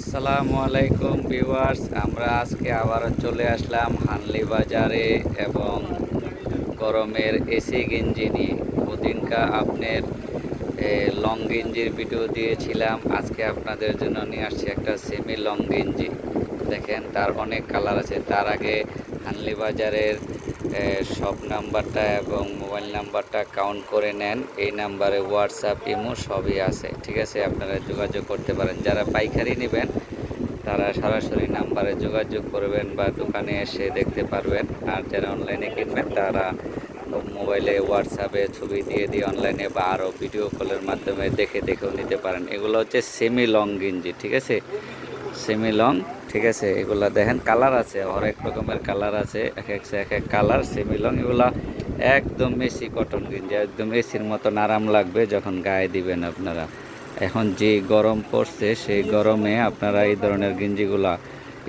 আসসালামু আলাইকুম ভিউয়ার্স, আমরা আজকে আবারও চলে আসলাম হানলি বাজারে এবং গরমের এসি গেঞ্জি নিয়ে। ওদিনকা আপনার লং গেঞ্জির ভিডিও দিয়েছিলাম, আজকে আপনাদের জন্য নিয়ে আসছি একটা সেমি লং গেঞ্জি। দেখেন তার অনেক কালার আছে। তার আগে হানলি বাজারের শপ নাম্বারটা এবং মোবাইল নাম্বারটা কাউন্ট করে নেন। এই নাম্বারে হোয়াটসঅ্যাপ ইমো সবই আছে, ঠিক আছে? আপনারা যোগাযোগ করতে পারেন। যারা পাইকারি নেবেন তারা সরাসরি নাম্বারে যোগাযোগ করবেন বা দোকানে এসে দেখতে পারবেন। আর যারা অনলাইনে কিনবেন তারা মোবাইলে হোয়াটসঅ্যাপে ছবি দিয়ে অনলাইনে বা আরও ভিডিও কলের মাধ্যমে দেখেও নিতে পারেন। এগুলো হচ্ছে সেমি লং গেঞ্জি, ঠিক আছে? সেমি লং, ঠিক আছে? এগুলা দেখেন কালার আছে, হরেক রকমের কালার আছে, এক এক কালার সেমি লং। এগুলা একদম মেসি কটন গেঞ্জি, একদম এসির মতন আরাম লাগবে যখন গায়ে দিবেন আপনারা। এখন যে গরম পড়ছে সেই গরমে আপনারা এই ধরনের গেঞ্জিগুলা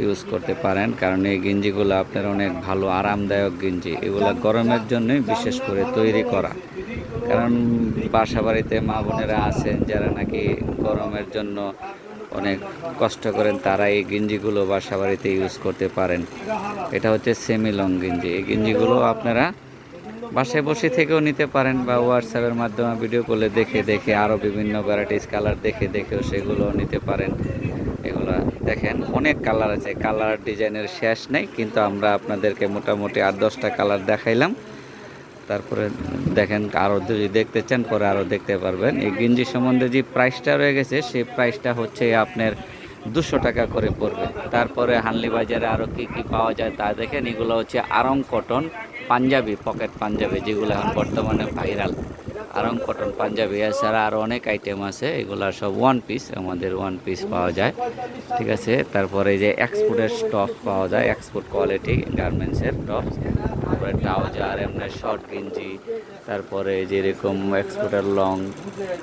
ইউজ করতে পারেন, কারণ এই গেঞ্জিগুলো আপনার অনেক ভালো আরামদায়ক গেঞ্জি। এগুলা গরমের জন্যই বিশেষ করে তৈরি করা। কারণ বাসা বাড়িতে মা বোনেরা আছেন যারা নাকি গরমের জন্য অনেক কষ্ট করেন, তারা এই গেঞ্জিগুলো বাসা বাড়িতে ইউজ করতে পারেন। এটা হচ্ছে সেমি লং গেঞ্জি। এই গেঞ্জিগুলো আপনারা বাসায় বসে থেকেও নিতে পারেন বা হোয়াটসঅ্যাপের মাধ্যমে ভিডিও কলে দেখে আরও বিভিন্ন ভ্যারাইটিস কালার দেখেও সেগুলো নিতে পারেন। এগুলো দেখেন অনেক কালার আছে, কালার ডিজাইনের শেষ নেই, কিন্তু আমরা আপনাদেরকে মোটামুটি 8-10টা কালার দেখাইলাম। তারপরে দেখেন আরও যদি দেখতে চান পরে আরও দেখতে পারবেন। এই গেঞ্জি সম্বন্ধে যে প্রাইসটা রয়ে গেছে সেই প্রাইসটা হচ্ছে আপনার 200 টাকা করে পড়বে। তারপরে হানলি বাজারে আরও কী পাওয়া যায় তা দেখেন। এগুলো হচ্ছে আরং কটন পাঞ্জাবি, পকেট পাঞ্জাবি, যেগুলো এখন বর্তমানে ভাইরাল। আরং কটন পাঞ্জাবি, এছাড়া আরও অনেক আইটেম আছে। এগুলো সব ওয়ান পিস, আমাদের ওয়ান পিস পাওয়া যায়, ঠিক আছে? তারপরে এই যে এক্সপোর্টের স্টফ পাওয়া যায়, এক্সপোর্ট কোয়ালিটি গার্মেন্টসের টপ। তারপরে ট্রাউজার, এমনি শর্ট গেঞ্জি, তারপরে যেরকম এক্সপোর্টের লং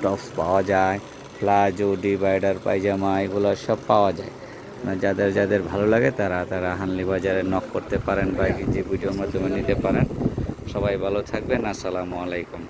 টপস পাওয়া যায়, প্লাজো, ডিভাইডার, পায়জামা, এগুলো সব পাওয়া যায়। যাদের ভালো লাগে তারা হানলি বাজারে নক করতে পারেন বা গেঞ্জি ভিডিওর মাধ্যমে নিতে পারেন। সবাই ভালো থাকবেন। আসসালামু আলাইকুম।